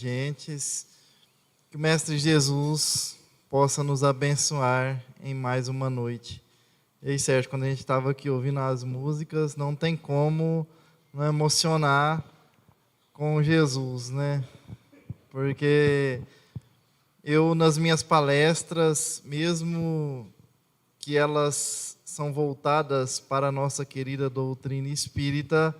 Gentes, que o Mestre Jesus possa nos abençoar em mais uma noite. E aí, Sérgio, quando a gente estava aqui ouvindo as músicas, não tem como não emocionar com Jesus, né? Porque eu, nas minhas palestras, mesmo que elas são voltadas para a nossa querida doutrina espírita,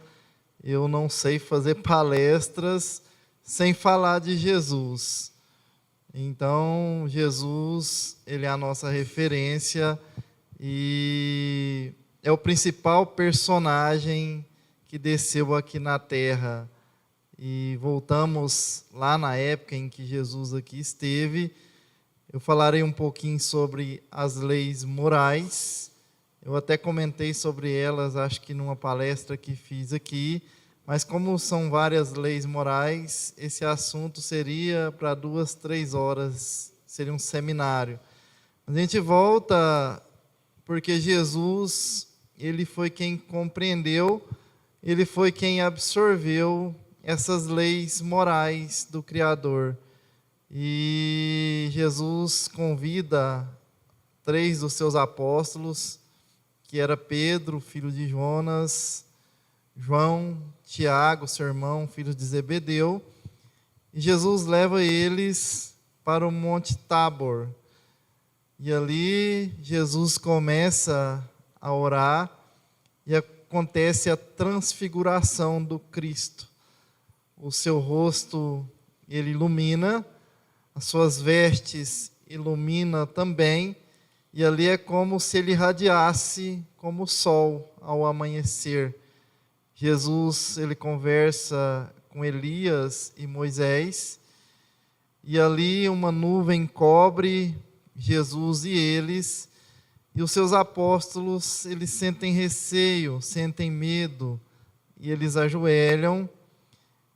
eu não sei fazer palestras sem falar de Jesus. Então, Jesus, ele é a nossa referência e é o principal personagem que desceu aqui na Terra. E voltamos lá na época em que Jesus aqui esteve. Eu falarei um pouquinho sobre as leis morais. Eu até comentei sobre elas, acho que numa palestra que fiz aqui. Mas como são várias leis morais, esse assunto seria para 2, 3 horas, seria um seminário. A gente volta porque Jesus, ele foi quem compreendeu, ele foi quem absorveu essas leis morais do Criador. E Jesus convida 3 dos seus apóstolos, que era Pedro, filho de Jonas, João, Tiago, seu irmão, filho de Zebedeu, e Jesus leva eles para o Monte Tabor. E ali Jesus começa a orar e acontece a transfiguração do Cristo. O seu rosto, ele ilumina, as suas vestes ilumina também, e ali é como se ele irradiasse como o sol ao amanhecer. Jesus, ele conversa com Elias e Moisés, e ali uma nuvem cobre Jesus e eles, e os seus apóstolos, eles sentem receio, sentem medo, e eles ajoelham,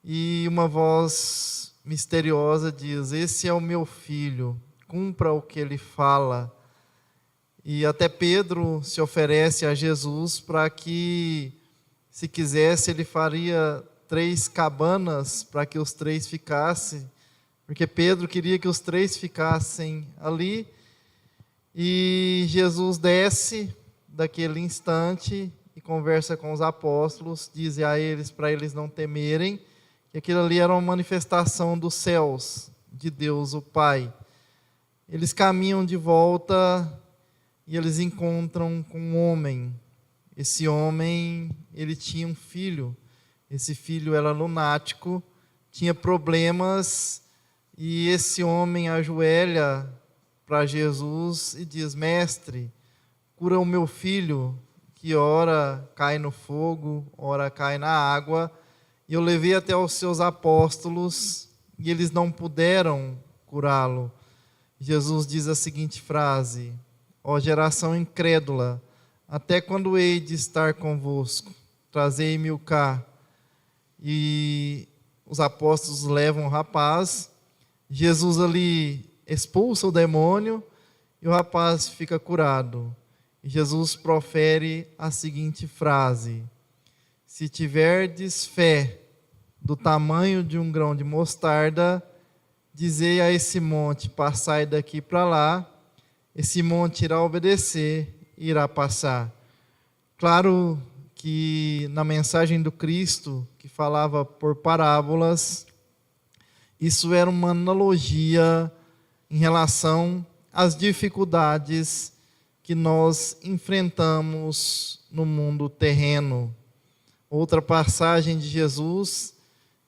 e uma voz misteriosa diz: "Esse é o meu filho, cumpra o que ele fala." E até Pedro se oferece a Jesus para que, se quisesse, ele faria 3 cabanas para que os 3 ficassem, porque Pedro queria que os 3 ficassem ali. E Jesus desce daquele instante e conversa com os apóstolos, diz a eles, para eles não temerem, que aquilo ali era uma manifestação dos céus, de Deus o Pai. Eles caminham de volta e eles encontram com um homem. Esse homem, ele tinha um filho. Esse filho era lunático, tinha problemas, e esse homem ajoelha para Jesus e diz: "Mestre, cura o meu filho, que ora cai no fogo, ora cai na água." E eu levei até os seus apóstolos e eles não puderam curá-lo. Jesus diz a seguinte frase: "Ó geração incrédula, até quando hei de estar convosco? Trazei-me-o cá." E os apóstolos levam o rapaz. Jesus ali expulsa o demônio e o rapaz fica curado. E Jesus profere a seguinte frase: "Se tiverdes fé do tamanho de um grão de mostarda, dizei a esse monte: passai daqui para lá, esse monte irá obedecer e irá passar." Claro que na mensagem do Cristo, que falava por parábolas, isso era uma analogia em relação às dificuldades que nós enfrentamos no mundo terreno. Outra passagem de Jesus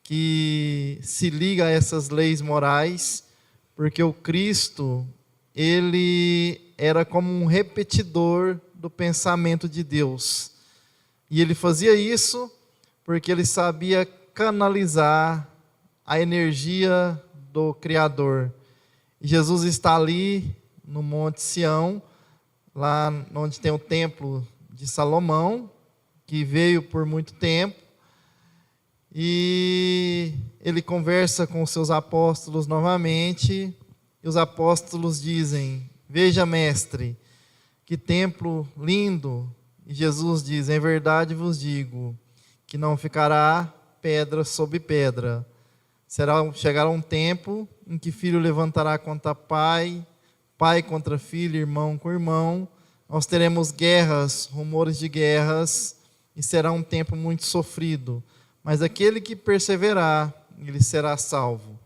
que se liga a essas leis morais, porque o Cristo, ele era como um repetidor do pensamento de Deus. E ele fazia isso porque ele sabia canalizar a energia do Criador. E Jesus está ali no Monte Sião, lá onde tem o templo de Salomão, que veio por muito tempo, e ele conversa com os seus apóstolos novamente, e os apóstolos dizem: "Veja, mestre, que templo lindo." E Jesus diz: "Em verdade vos digo, que não ficará pedra sobre pedra, Chegará um tempo em que filho levantará contra pai, pai contra filho, irmão com irmão. Nós teremos guerras, rumores de guerras, e será um tempo muito sofrido. Mas aquele que perseverar, ele será salvo.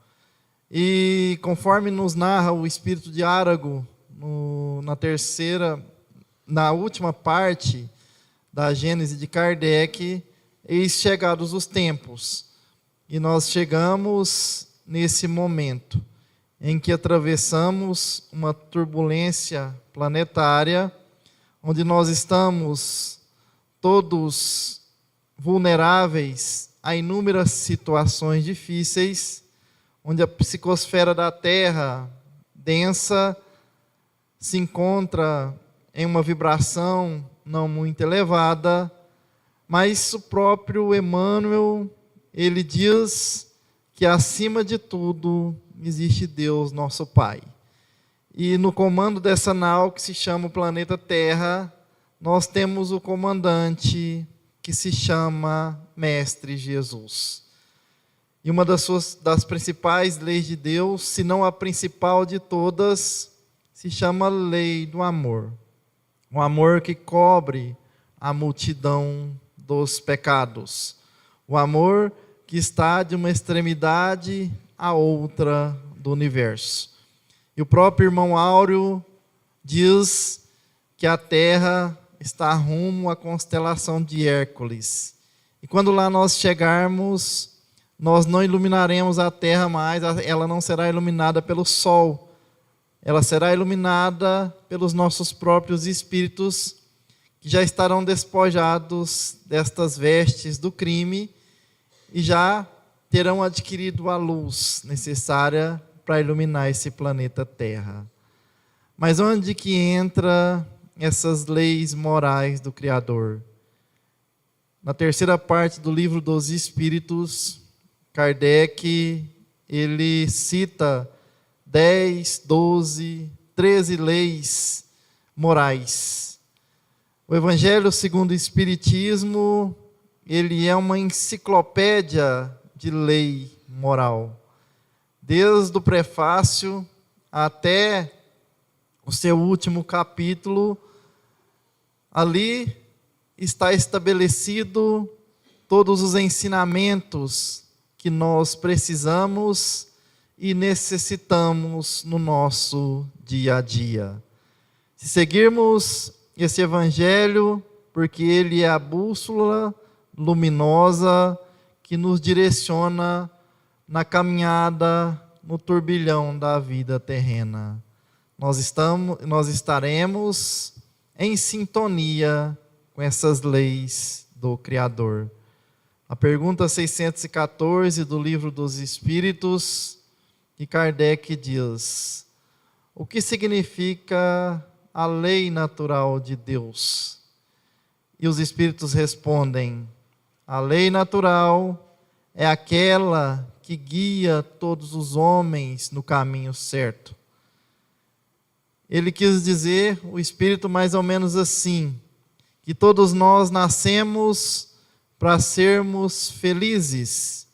E conforme nos narra o Espírito de Árago, na última parte da Gênese de Kardec, eis chegados os tempos. E nós chegamos nesse momento em que atravessamos uma turbulência planetária, onde nós estamos todos vulneráveis a inúmeras situações difíceis, onde a psicosfera da Terra densa se encontra em uma vibração não muito elevada, mas o próprio Emmanuel, ele diz que acima de tudo existe Deus, nosso Pai. E no comando dessa nau que se chama o planeta Terra, nós temos o comandante que se chama Mestre Jesus. E uma das principais leis de Deus, se não a principal de todas, se chama lei do amor. O amor que cobre a multidão dos pecados. O amor que está de uma extremidade à outra do universo. E o próprio irmão Áureo diz que a Terra está rumo à constelação de Hércules. E quando lá nós chegarmos, nós não iluminaremos a Terra mais, ela não será iluminada pelo Sol. Ela será iluminada pelos nossos próprios espíritos, que já estarão despojados destas vestes do crime e já terão adquirido a luz necessária para iluminar esse planeta Terra. Mas onde que entra essas leis morais do Criador? Na terceira parte do Livro dos Espíritos, Kardec, ele cita 10, 12, 13 leis morais. O Evangelho segundo o Espiritismo, ele é uma enciclopédia de lei moral. Desde o prefácio até o seu último capítulo, ali está estabelecido todos os ensinamentos que nós precisamos e necessitamos no nosso dia a dia. Se seguirmos esse Evangelho, porque ele é a bússola luminosa que nos direciona na caminhada, no turbilhão da vida terrena. Nós estaremos em sintonia com essas leis do Criador. A pergunta 614 do Livro dos Espíritos, que Kardec diz: o que significa a lei natural de Deus? E os Espíritos respondem: a lei natural é aquela que guia todos os homens no caminho certo. Ele quis dizer, o Espírito, mais ou menos assim, que todos nós nascemos para sermos felizes.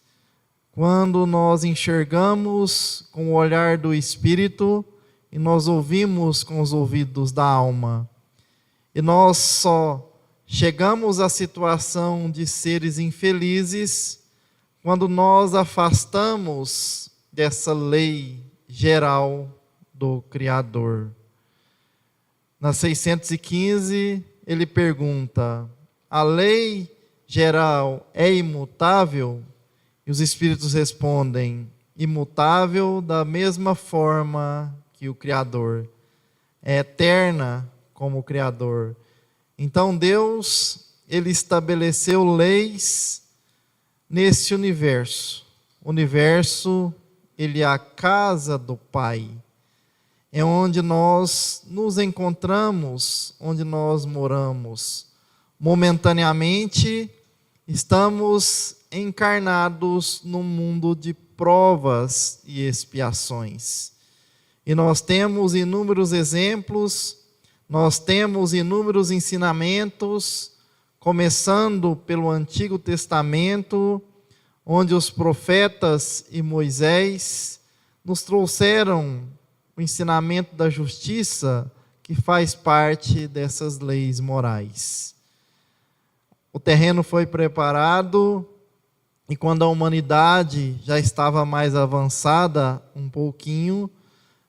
Quando nós enxergamos com o olhar do Espírito e nós ouvimos com os ouvidos da alma. E nós só chegamos à situação de seres infelizes quando nós afastamos dessa lei geral do Criador. Na 615, ele pergunta: a lei geral é imutável? E os Espíritos respondem: imutável da mesma forma que o Criador. É eterna como o Criador. Então Deus, ele estabeleceu leis nesse universo. O universo, ele é a casa do Pai. É onde nós nos encontramos, onde nós moramos. Momentaneamente, estamos encarnados num mundo de provas e expiações. E nós temos inúmeros exemplos, nós temos inúmeros ensinamentos, começando pelo Antigo Testamento, onde os profetas e Moisés nos trouxeram o ensinamento da justiça que faz parte dessas leis morais. O terreno foi preparado e quando a humanidade já estava mais avançada um pouquinho,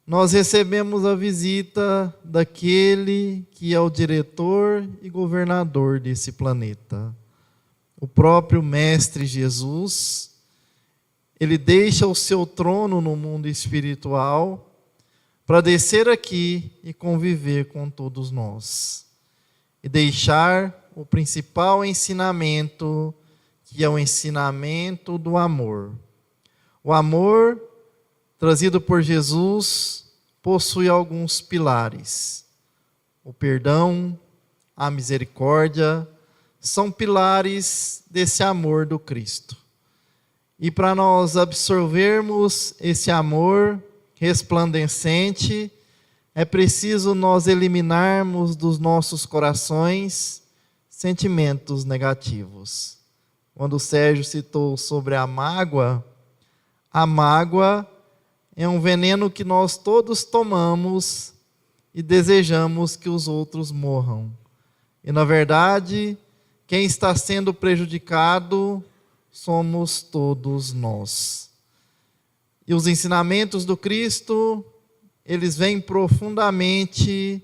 nós recebemos a visita daquele que é o diretor e governador desse planeta. O próprio Mestre Jesus, ele deixa o seu trono no mundo espiritual para descer aqui e conviver com todos nós. E deixar o principal ensinamento, que é o ensinamento do amor. O amor, trazido por Jesus, possui alguns pilares. O perdão, a misericórdia, são pilares desse amor do Cristo. E para nós absorvermos esse amor resplandecente, é preciso nós eliminarmos dos nossos corações sentimentos negativos. Quando o Sérgio citou sobre a mágoa é um veneno que nós todos tomamos e desejamos que os outros morram. E, na verdade, quem está sendo prejudicado somos todos nós. E os ensinamentos do Cristo, eles vêm profundamente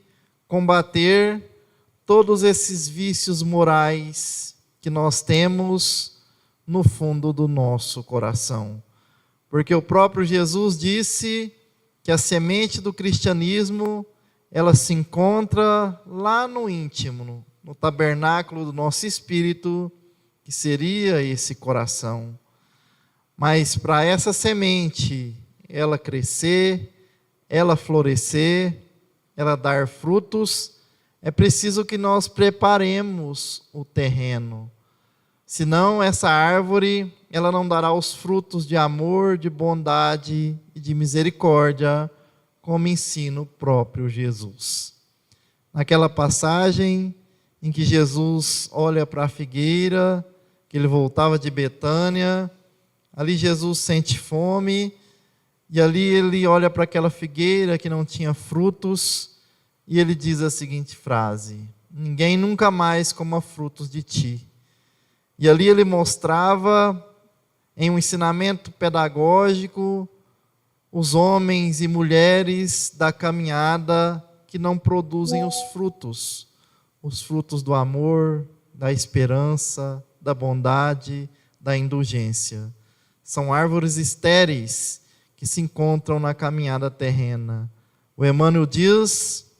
combater todos esses vícios morais que nós temos no fundo do nosso coração. Porque o próprio Jesus disse que a semente do cristianismo, ela se encontra lá no íntimo, no tabernáculo do nosso espírito, que seria esse coração. Mas para essa semente, ela crescer, ela florescer, ela dar frutos, é preciso que nós preparemos o terreno. Senão essa árvore, ela não dará os frutos de amor, de bondade e de misericórdia, como ensina o próprio Jesus. Naquela passagem em que Jesus olha para a figueira, que ele voltava de Betânia, ali Jesus sente fome, e ali ele olha para aquela figueira que não tinha frutos, e ele diz a seguinte frase: ninguém nunca mais coma frutos de ti. E ali ele mostrava, em um ensinamento pedagógico, os homens e mulheres da caminhada que não produzem os frutos do amor, da esperança, da bondade, da indulgência. São árvores estéreis que se encontram na caminhada terrena. O Emmanuel diz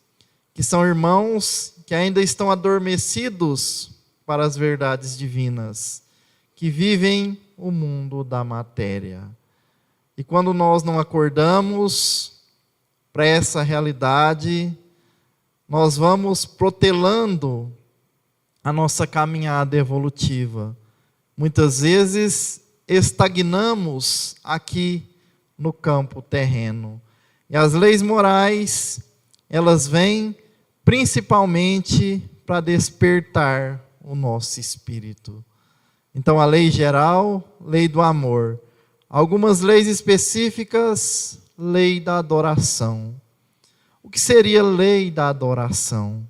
que são irmãos que ainda estão adormecidos para as verdades divinas, que vivem o mundo da matéria. E quando nós não acordamos para essa realidade, nós vamos protelando a nossa caminhada evolutiva. Muitas vezes estagnamos aqui no campo terreno. E as leis morais, elas vêm principalmente para despertar o nosso espírito. Então, a lei geral, lei do amor. Algumas leis específicas, lei da adoração. O que seria lei da adoração?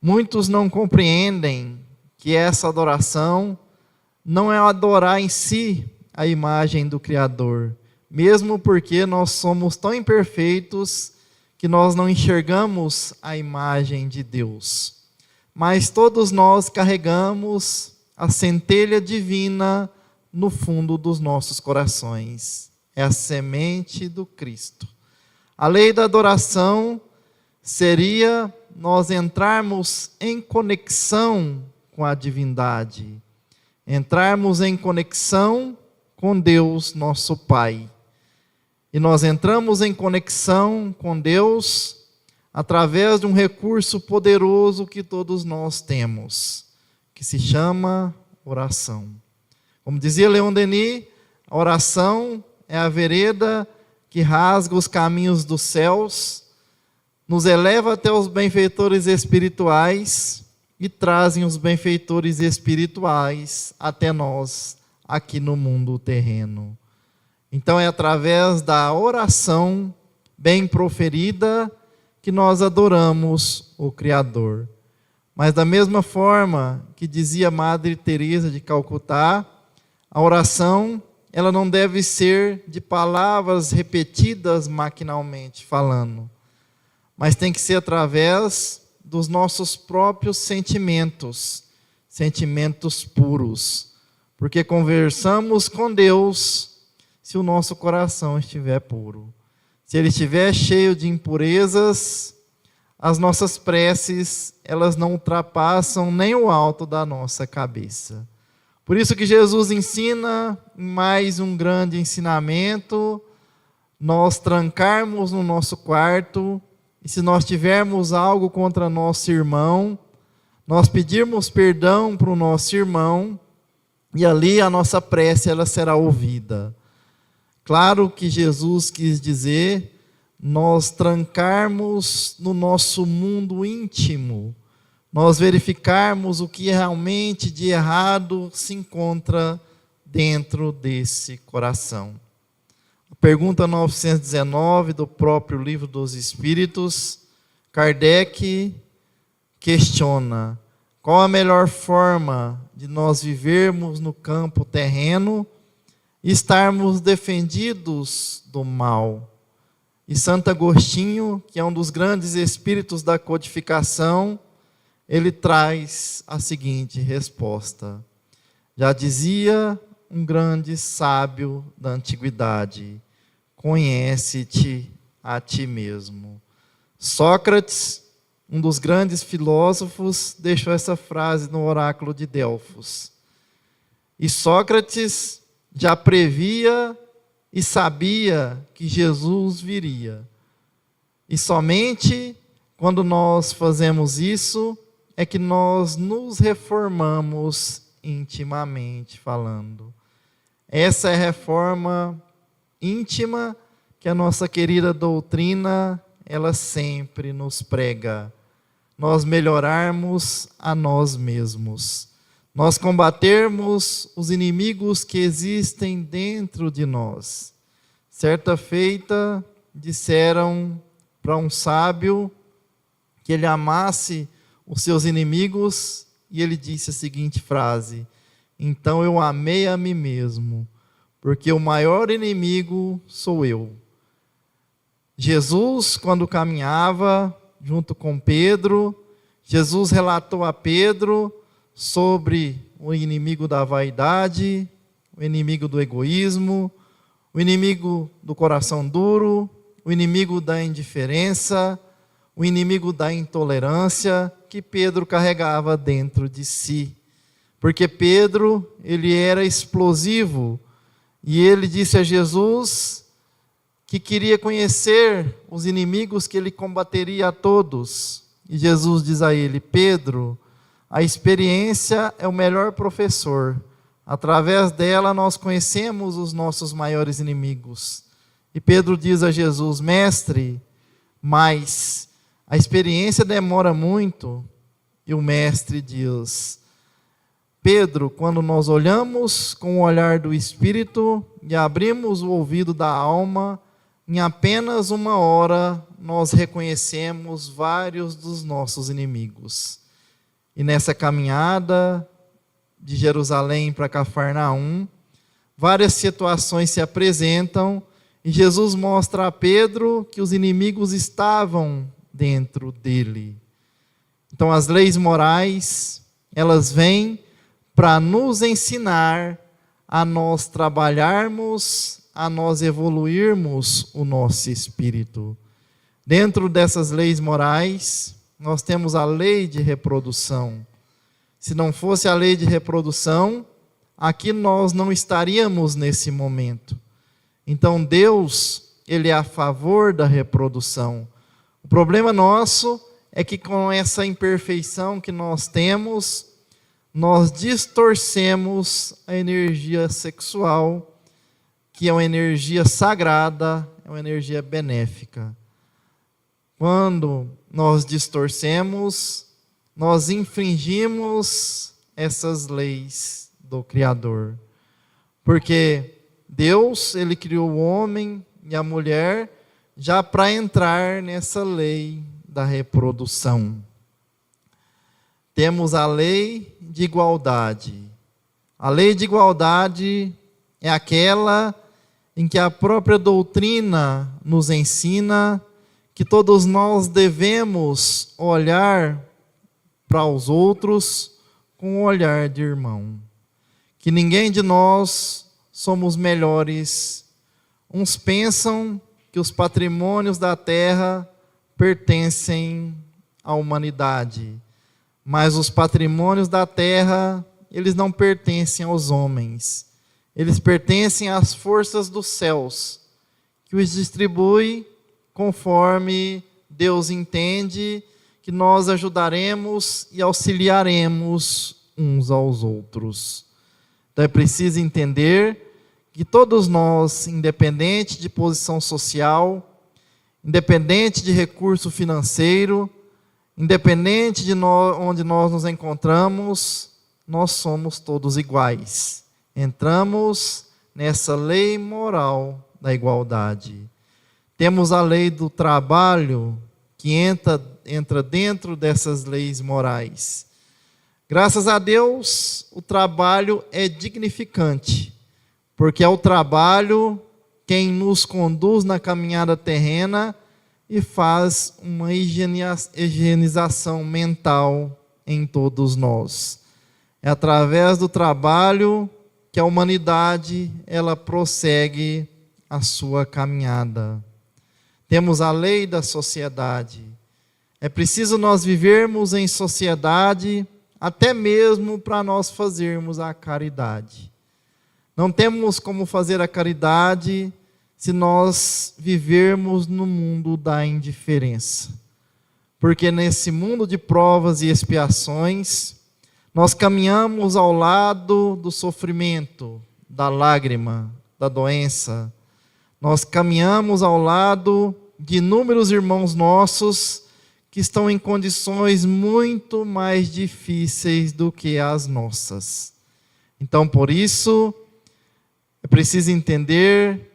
Muitos não compreendem que essa adoração não é adorar em si a imagem do Criador, mesmo porque nós somos tão imperfeitos que nós não enxergamos a imagem de Deus. Mas todos nós carregamos a centelha divina no fundo dos nossos corações. É a semente do Cristo. A lei da adoração seria nós entrarmos em conexão com a divindade, entrarmos em conexão com Deus, nosso Pai. E nós entramos em conexão com Deus através de um recurso poderoso que todos nós temos, que se chama oração. Como dizia Leon Denis, a oração é a vereda que rasga os caminhos dos céus, nos eleva até os benfeitores espirituais e trazem os benfeitores espirituais até nós, aqui no mundo terreno. Então é através da oração bem proferida que nós adoramos o Criador. Mas da mesma forma que dizia Madre Teresa de Calcutá, a oração ela não deve ser de palavras repetidas maquinalmente falando, mas tem que ser através dos nossos próprios sentimentos, sentimentos puros, porque conversamos com Deus se o nosso coração estiver puro. Se ele estiver cheio de impurezas, as nossas preces, elas não ultrapassam nem o alto da nossa cabeça. Por isso que Jesus ensina, em mais um grande ensinamento, nós trancarmos no nosso quarto, e se nós tivermos algo contra nosso irmão, nós pedirmos perdão para o nosso irmão, e ali a nossa prece ela será ouvida. Claro que Jesus quis dizer, nós trancarmos no nosso mundo íntimo, nós verificarmos o que realmente de errado se encontra dentro desse coração. A pergunta 919 do próprio Livro dos Espíritos, Kardec questiona: qual a melhor forma de nós vivermos no campo terreno e estarmos defendidos do mal? E Santo Agostinho, que é um dos grandes espíritos da codificação, ele traz a seguinte resposta. Já dizia um grande sábio da antiguidade: conhece-te a ti mesmo. Sócrates, um dos grandes filósofos, deixou essa frase no oráculo de Delfos. E Sócrates já previa e sabia que Jesus viria. E somente quando nós fazemos isso, é que nós nos reformamos intimamente falando. Essa é a reforma íntima que a nossa querida doutrina, ela sempre nos prega. Nós melhorarmos a nós mesmos. Nós combatermos os inimigos que existem dentro de nós. Certa feita, disseram para um sábio que ele amasse os seus inimigos, e ele disse a seguinte frase: então eu amei a mim mesmo, porque o maior inimigo sou eu. Jesus, quando caminhava junto com Pedro, Jesus relatou a Pedro sobre o inimigo da vaidade, o inimigo do egoísmo, o inimigo do coração duro, o inimigo da indiferença, o inimigo da intolerância que Pedro carregava dentro de si. Porque Pedro, ele era explosivo, e ele disse a Jesus que queria conhecer os inimigos que ele combateria a todos. E Jesus diz a ele: Pedro, a experiência é o melhor professor. Através dela nós conhecemos os nossos maiores inimigos. E Pedro diz a Jesus: mestre, mas a experiência demora muito. E o mestre diz: Pedro, quando nós olhamos com o olhar do Espírito e abrimos o ouvido da alma, em apenas 1 hora nós reconhecemos vários dos nossos inimigos. E nessa caminhada de Jerusalém para Cafarnaum, várias situações se apresentam e Jesus mostra a Pedro que os inimigos estavam dentro dele. Então as leis morais, elas vêm para nos ensinar a nós trabalharmos, a nós evoluirmos o nosso espírito. Dentro dessas leis morais, nós temos a lei de reprodução. Se não fosse a lei de reprodução, aqui nós não estaríamos nesse momento. Então Deus, ele é a favor da reprodução. O problema nosso é que com essa imperfeição que nós temos, nós distorcemos a energia sexual, que é uma energia sagrada, é uma energia benéfica. Quando nós distorcemos, nós infringimos essas leis do Criador. Porque Deus, ele criou o homem e a mulher já para entrar nessa lei da reprodução. Temos a lei de igualdade. A lei de igualdade é aquela em que a própria doutrina nos ensina que todos nós devemos olhar para os outros com um olhar de irmão. Que ninguém de nós somos melhores. Uns pensam que os patrimônios da terra pertencem à humanidade, mas os patrimônios da terra, eles não pertencem aos homens. Eles pertencem às forças dos céus, que os distribui conforme Deus entende que nós ajudaremos e auxiliaremos uns aos outros. Então é preciso entender que todos nós, independente de posição social, independente de recurso financeiro, independente de onde nós nos encontramos, nós somos todos iguais. Entramos nessa lei moral da igualdade. Temos a lei do trabalho, que entra dentro dessas leis morais. Graças a Deus, o trabalho é dignificante, porque é o trabalho quem nos conduz na caminhada terrena e faz uma higienização mental em todos nós. É através do trabalho que a humanidade ela prossegue a sua caminhada. Temos a lei da sociedade. É preciso nós vivermos em sociedade, até mesmo para nós fazermos a caridade. Não temos como fazer a caridade se nós vivermos no mundo da indiferença. Porque nesse mundo de provas e expiações, nós caminhamos ao lado do sofrimento, da lágrima, da doença. Nós caminhamos ao lado de inúmeros irmãos nossos que estão em condições muito mais difíceis do que as nossas. Então, por isso, é preciso entender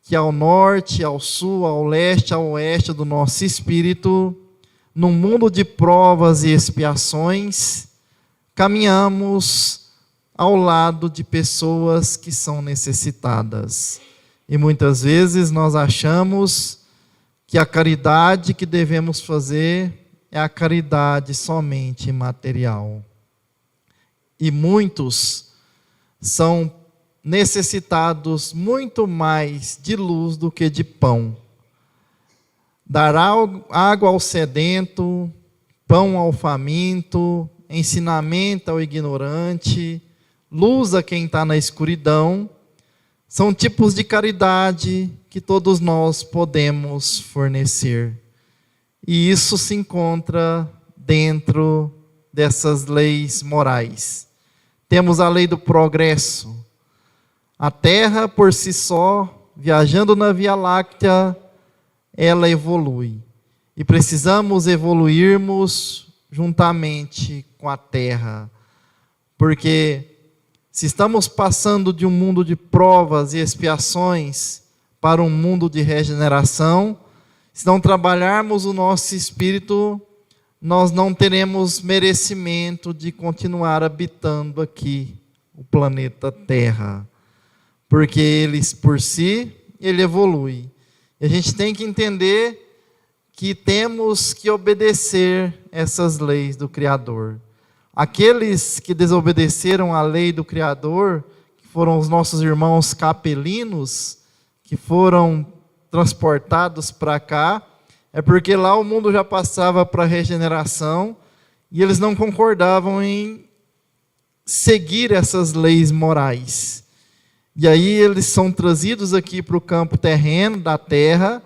que ao norte, ao sul, ao leste, ao oeste do nosso espírito, num mundo de provas e expiações, caminhamos ao lado de pessoas que são necessitadas. E muitas vezes nós achamos que a caridade que devemos fazer é a caridade somente material. E muitos são necessitados muito mais de luz do que de pão. Dar água ao sedento, pão ao faminto, ensinamento ao ignorante, luz a quem está na escuridão, são tipos de caridade que todos nós podemos fornecer. E isso se encontra dentro dessas leis morais. Temos a lei do progresso. A Terra, por si só, viajando na Via Láctea, ela evolui. E precisamos evoluirmos juntamente com a Terra. Porque se estamos passando de um mundo de provas e expiações para um mundo de regeneração, se não trabalharmos o nosso espírito, nós não teremos merecimento de continuar habitando aqui o planeta Terra. Porque ele, por si, ele evolui. E a gente tem que entender que temos que obedecer essas leis do Criador. Aqueles que desobedeceram à lei do Criador, que foram os nossos irmãos capelinos, que foram transportados para cá, é porque lá o mundo já passava para a regeneração e eles não concordavam em seguir essas leis morais. E aí eles são trazidos aqui para o campo terreno da terra,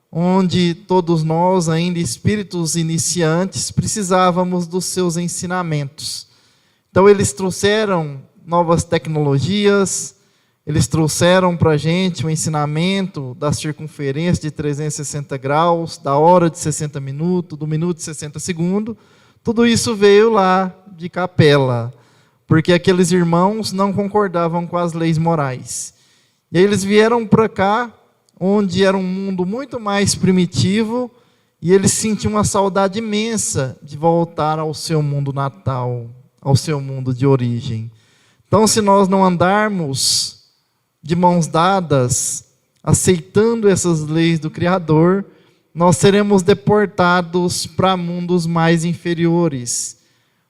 onde todos nós, ainda espíritos iniciantes, precisávamos dos seus ensinamentos. Então eles trouxeram novas tecnologias, eles trouxeram para a gente o ensinamento da circunferência de 360 graus, da hora de 60 minutos, do minuto de 60 segundos. Tudo isso veio lá de Capela, porque aqueles irmãos não concordavam com as leis morais. E aí eles vieram para cá, onde era um mundo muito mais primitivo, e eles sentiam uma saudade imensa de voltar ao seu mundo natal, ao seu mundo de origem. Então, se nós não andarmos de mãos dadas, aceitando essas leis do Criador, nós seremos deportados para mundos mais inferiores,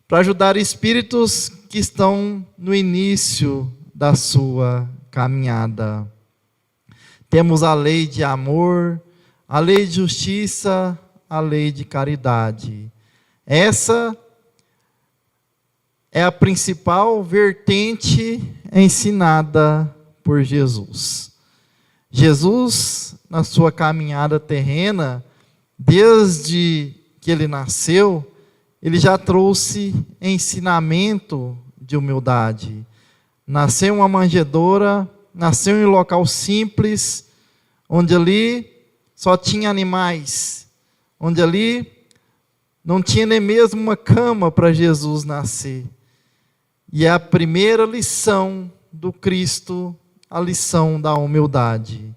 para ajudar espíritos que estão no início da sua caminhada. Temos a lei de amor, a lei de justiça, a lei de caridade. Essa é a principal vertente ensinada por Jesus. Jesus, na sua caminhada terrena, desde que ele nasceu, ele já trouxe ensinamento de humildade. Nasceu em uma manjedoura, nasceu em um local simples, onde ali só tinha animais, onde ali não tinha nem mesmo uma cama para Jesus nascer. E é a primeira lição do Cristo, a lição da humildade.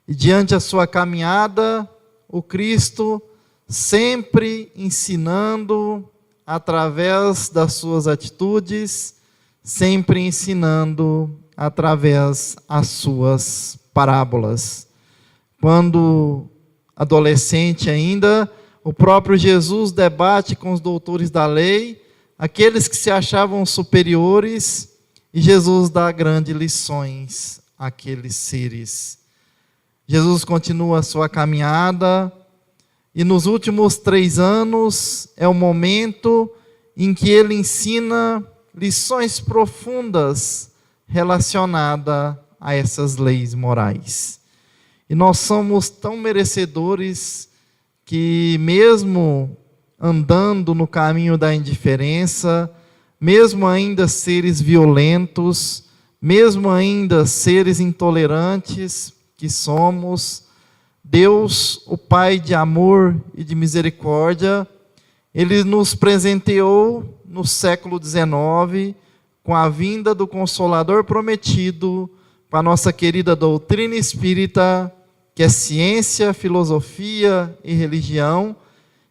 E diante da sua caminhada, o Cristo sempre ensinando através das suas atitudes, sempre ensinando através das suas parábolas. Quando adolescente ainda, o próprio Jesus debate com os doutores da lei, aqueles que se achavam superiores, e Jesus dá grandes lições àqueles seres. Jesus continua a sua caminhada, e nos últimos 3 anos é o momento em que ele ensina lições profundas relacionadas a essas leis morais. E nós somos tão merecedores que, mesmo andando no caminho da indiferença, mesmo ainda seres violentos, mesmo ainda seres intolerantes que somos, Deus, o Pai de amor e de misericórdia, Ele nos presenteou no século XIX com a vinda do Consolador prometido, com a nossa querida doutrina espírita, que é ciência, filosofia e religião,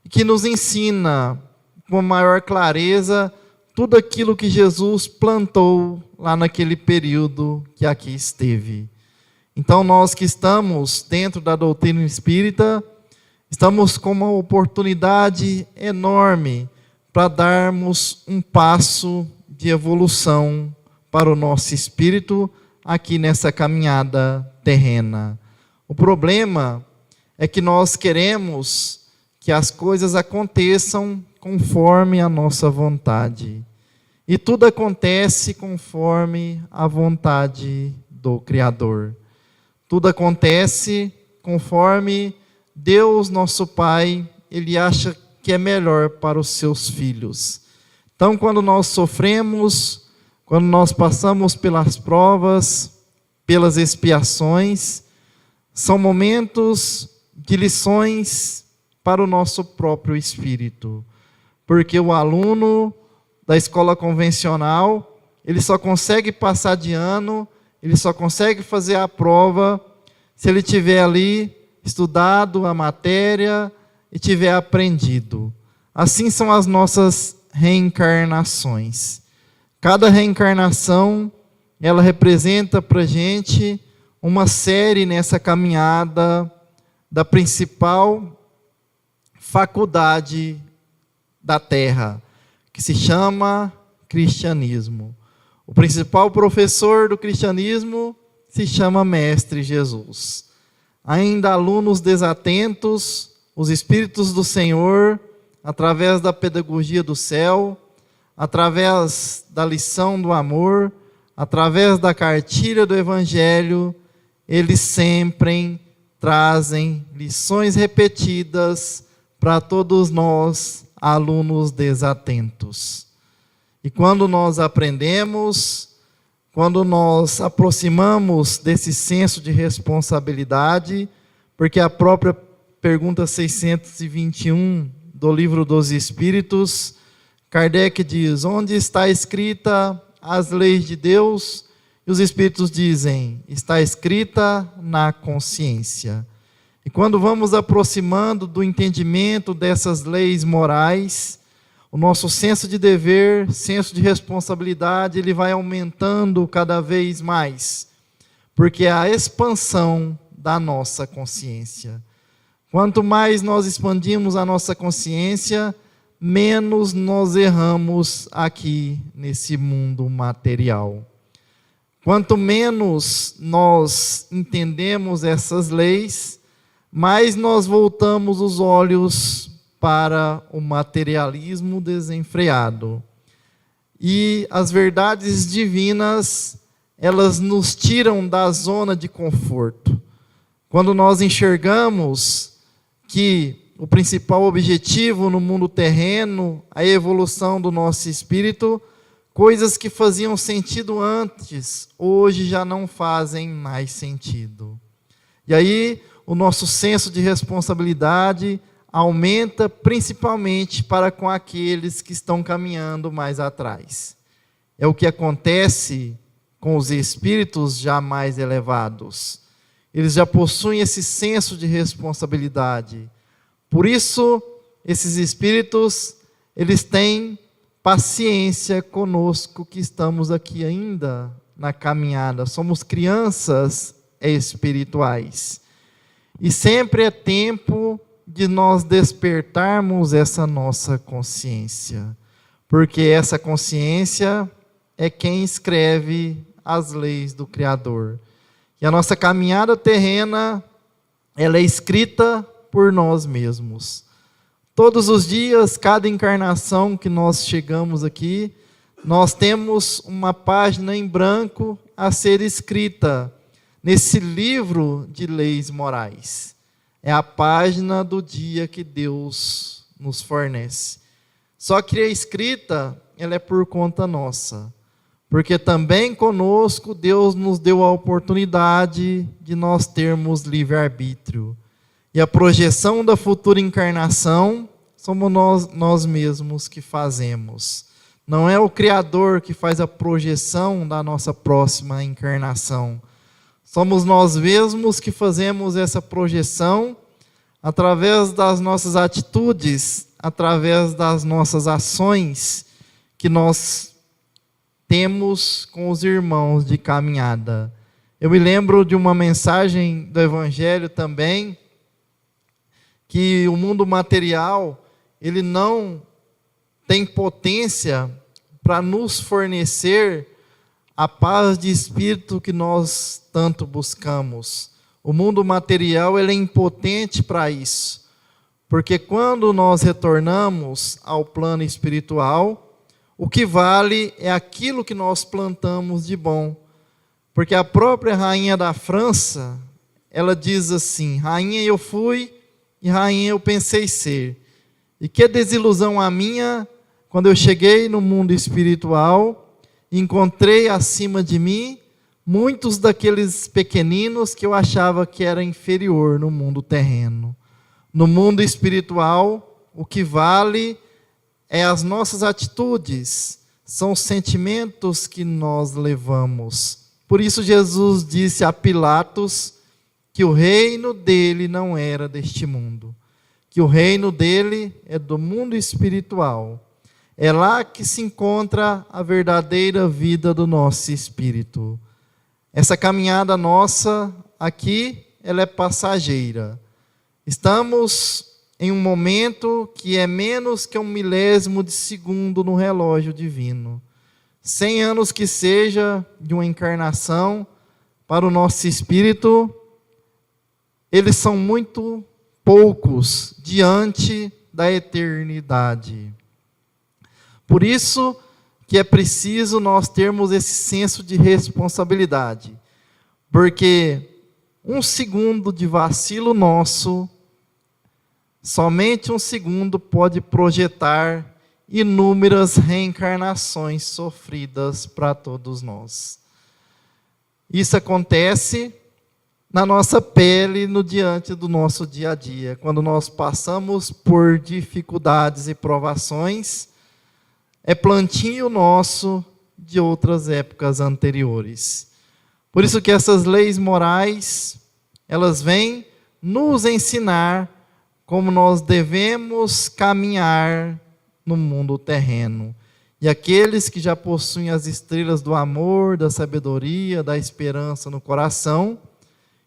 e que nos ensina com maior clareza tudo aquilo que Jesus plantou lá naquele período que aqui esteve. Então, nós que estamos dentro da doutrina espírita, estamos com uma oportunidade enorme para darmos um passo de evolução para o nosso espírito aqui nessa caminhada terrena. O problema é que nós queremos que as coisas aconteçam conforme a nossa vontade. E tudo acontece conforme a vontade do Criador. Tudo acontece conforme Deus, nosso Pai, Ele acha que é melhor para os seus filhos. Então, quando nós sofremos, quando nós passamos pelas provas, pelas expiações, são momentos de lições para o nosso próprio espírito. Porque o aluno da escola convencional, ele só consegue passar de ano, ele só consegue fazer a prova se ele tiver ali estudado a matéria e tiver aprendido. Assim são as nossas reencarnações. Cada reencarnação, ela representa para a gente uma série nessa caminhada da principal faculdade da Terra, que se chama cristianismo. O principal professor do cristianismo se chama Mestre Jesus. Ainda alunos desatentos, os Espíritos do Senhor, através da pedagogia do céu, através da lição do amor, através da cartilha do Evangelho, eles sempre trazem lições repetidas para todos nós, alunos desatentos. E quando nós aprendemos, quando nós aproximamos desse senso de responsabilidade, porque a própria pergunta 621 do Livro dos Espíritos, Kardec diz: onde está escrita as leis de Deus? E os espíritos dizem: está escrita na consciência. E quando vamos aproximando do entendimento dessas leis morais, o nosso senso de dever, senso de responsabilidade, ele vai aumentando cada vez mais, porque é a expansão da nossa consciência. Quanto mais nós expandimos a nossa consciência, menos nós erramos aqui nesse mundo material. Quanto menos nós entendemos essas leis, mais nós voltamos os olhos para o materialismo desenfreado. E as verdades divinas, elas nos tiram da zona de conforto. Quando nós enxergamos que o principal objetivo no mundo terreno, a evolução do nosso espírito, coisas que faziam sentido antes, hoje já não fazem mais sentido. E aí, o nosso senso de responsabilidade aumenta principalmente para com aqueles que estão caminhando mais atrás. É o que acontece com os espíritos já mais elevados. Eles já possuem esse senso de responsabilidade. Por isso, esses espíritos, eles têm paciência conosco que estamos aqui ainda na caminhada. Somos crianças espirituais. E sempre é tempo de nós despertarmos essa nossa consciência. Porque essa consciência é quem escreve as leis do Criador. E a nossa caminhada terrena, ela é escrita por nós mesmos. Todos os dias, cada encarnação que nós chegamos aqui, nós temos uma página em branco a ser escrita nesse livro de leis morais. É a página do dia que Deus nos fornece. Só que a escrita, ela é por conta nossa. Porque também conosco Deus nos deu a oportunidade de nós termos livre-arbítrio. E a projeção da futura encarnação somos nós mesmos que fazemos. Não é o Criador que faz a projeção da nossa próxima encarnação. Somos nós mesmos que fazemos essa projeção através das nossas atitudes, através das nossas ações que nós temos com os irmãos de caminhada. Eu me lembro de uma mensagem do Evangelho também, que o mundo material, ele não tem potência para nos fornecer a paz de espírito que nós tanto buscamos. O mundo material, ele é impotente para isso, porque quando nós retornamos ao plano espiritual, o que vale é aquilo que nós plantamos de bom. Porque a própria rainha da França, ela diz assim: rainha eu fui e rainha eu pensei ser. E que desilusão a minha, quando eu cheguei no mundo espiritual, encontrei acima de mim muitos daqueles pequeninos que eu achava que era inferior no mundo terreno. No mundo espiritual, o que vale é as nossas atitudes, são os sentimentos que nós levamos. Por isso Jesus disse a Pilatos que o reino dele não era deste mundo, que o reino dele é do mundo espiritual. É lá que se encontra a verdadeira vida do nosso espírito. Essa caminhada nossa aqui, ela é passageira. Estamos em um momento que é menos que 1/1000 de segundo no relógio divino. 100 anos que seja de uma encarnação para o nosso espírito, eles são muito poucos diante da eternidade. Por isso que é preciso nós termos esse senso de responsabilidade, porque 1 segundo de vacilo nosso, somente 1 segundo pode projetar inúmeras reencarnações sofridas para todos nós. Isso acontece na nossa pele, no diante do nosso dia a dia, quando nós passamos por dificuldades e provações, é plantio nosso de outras épocas anteriores. Por isso que essas leis morais, elas vêm nos ensinar como nós devemos caminhar no mundo terreno. E aqueles que já possuem as estrelas do amor, da sabedoria, da esperança no coração,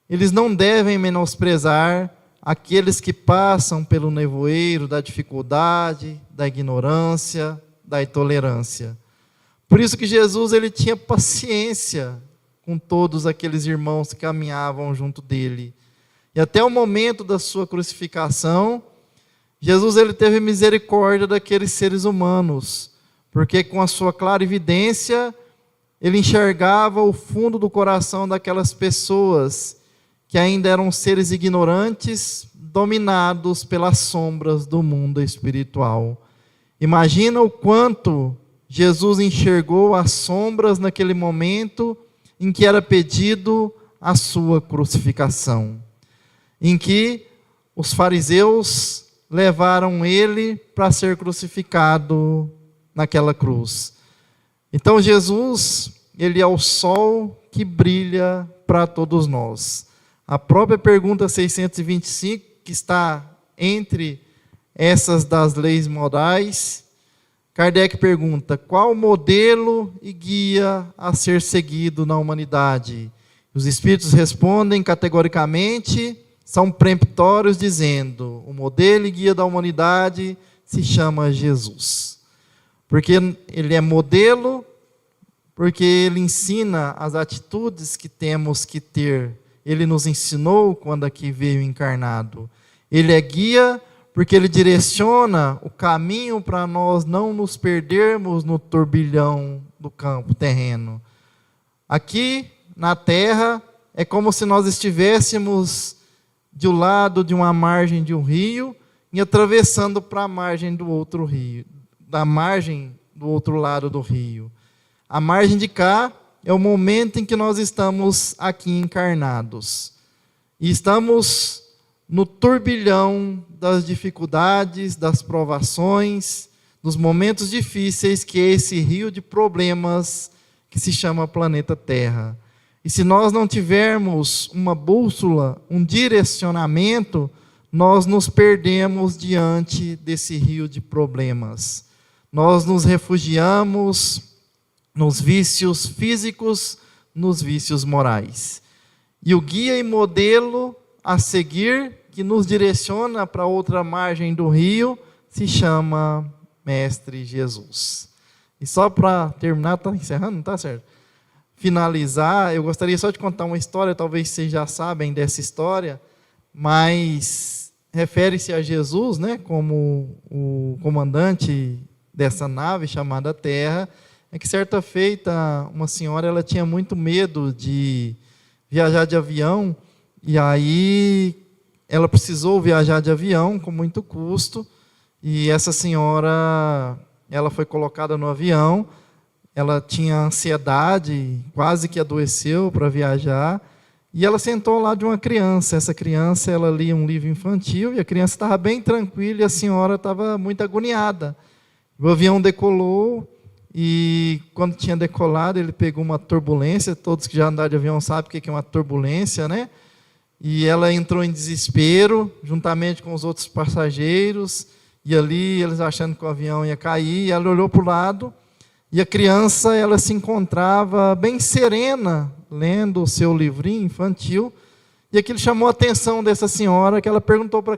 eles não devem menosprezar aqueles que passam pelo nevoeiro da dificuldade, da ignorância, da intolerância. Por isso que Jesus ele tinha paciência com todos aqueles irmãos que caminhavam junto dele. E até o momento da sua crucificação, Jesus ele teve misericórdia daqueles seres humanos, porque com a sua clarividência, ele enxergava o fundo do coração daquelas pessoas que ainda eram seres ignorantes, dominados pelas sombras do mundo espiritual. Imagina o quanto Jesus enxergou as sombras naquele momento em que era pedido a sua crucificação, em que os fariseus levaram ele para ser crucificado naquela cruz. Então Jesus, ele é o sol que brilha para todos nós. A própria pergunta 625, que está entre essas das leis morais, Kardec pergunta: qual modelo e guia a ser seguido na humanidade? Os espíritos respondem categoricamente, são peremptórios, dizendo: o modelo e guia da humanidade se chama Jesus. Porque ele é modelo, porque ele ensina as atitudes que temos que ter. Ele nos ensinou quando aqui veio encarnado. Ele é guia, porque ele direciona o caminho para nós não nos perdermos no turbilhão do campo terreno. Aqui, na terra, é como se nós estivéssemos do lado de uma margem de um rio e atravessando para a margem do outro rio, da margem do outro lado do rio. A margem de cá é o momento em que nós estamos aqui encarnados. E estamos no turbilhão das dificuldades, das provações, dos momentos difíceis, que é esse rio de problemas que se chama planeta Terra. E se nós não tivermos uma bússola, um direcionamento, nós nos perdemos diante desse rio de problemas. Nós nos refugiamos nos vícios físicos, nos vícios morais. E o guia e modelo a seguir, que nos direciona para outra margem do rio, se chama Mestre Jesus. E só para terminar, está encerrando, não está certo? Finalizar, eu gostaria só de contar uma história, talvez vocês já sabem dessa história, mas refere-se a Jesus, né, como o comandante dessa nave chamada Terra. É que certa feita, uma senhora ela tinha muito medo de viajar de avião, e aí ela precisou viajar de avião com muito custo, e essa senhora ela foi colocada no avião, ela tinha ansiedade, quase que adoeceu para viajar, e ela sentou ao lado de uma criança. Essa criança ela lia um livro infantil, e a criança estava bem tranquila, e a senhora estava muito agoniada. O avião decolou, e quando tinha decolado, ele pegou uma turbulência. Todos que já andaram de avião sabem o que é uma turbulência, né? E ela entrou em desespero, juntamente com os outros passageiros, e ali eles achando que o avião ia cair, e ela olhou para o lado, e a criança ela se encontrava bem serena, lendo o seu livrinho infantil, e aquilo chamou a atenção dessa senhora, que ela perguntou para a criança: